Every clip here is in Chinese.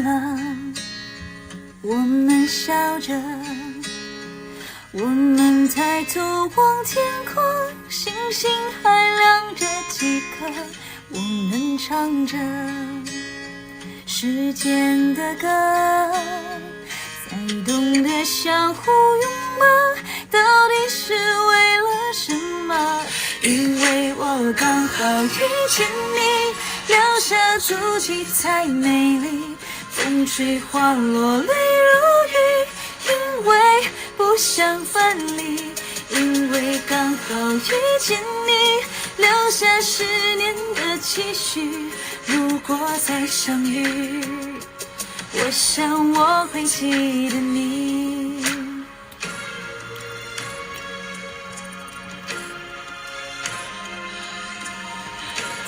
了，我们笑着，我们抬头望天空，星星还亮着几颗，我们唱着时间的歌，才懂得相互拥抱，到底是为了什么？因为我刚好遇见你，留下足迹才美丽，风吹花落泪如雨，因为不想分离，因为刚好遇见你，留下10年的期许，如果再相遇，我想我会记得你。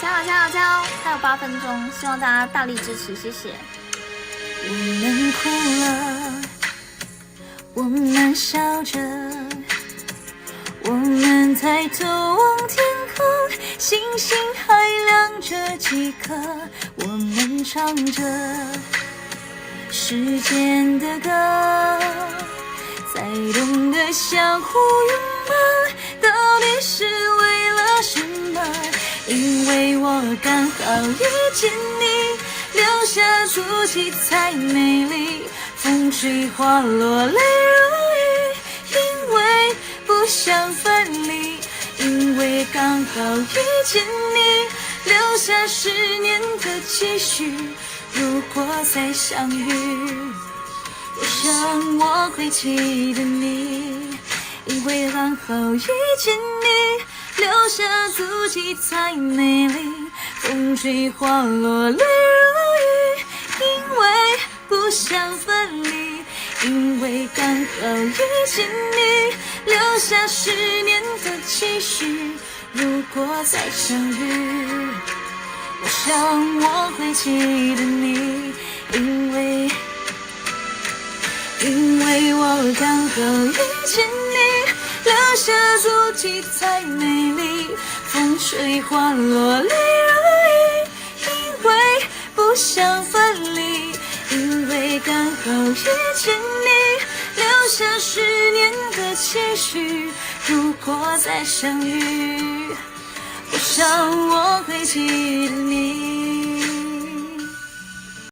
加油加油加油！还有8分钟，希望大家大力支持，谢谢。我们哭了，我们笑着，我们抬头望天空，星星还亮着几颗，我们唱着时间的歌，才懂得相互拥抱，到底是为了什么？因为我刚好遇见你，留下足迹才美丽，风吹花落泪如雨，因为不想分离，因为刚好遇见你，留下10年的期许，如果再相遇，我想我会记得你，因为刚好遇见你，留下足迹才美丽，风吹花落泪如雨，因为不想分离，因为刚好遇见你，留下10年的期许，如果再相遇，我想我会记得你，因为我刚好遇见你，留下足迹才美丽，风吹花落泪如雨，因为不想分离，因为刚好遇见你，留下10年的期许，如果再相遇，我想我会记得你。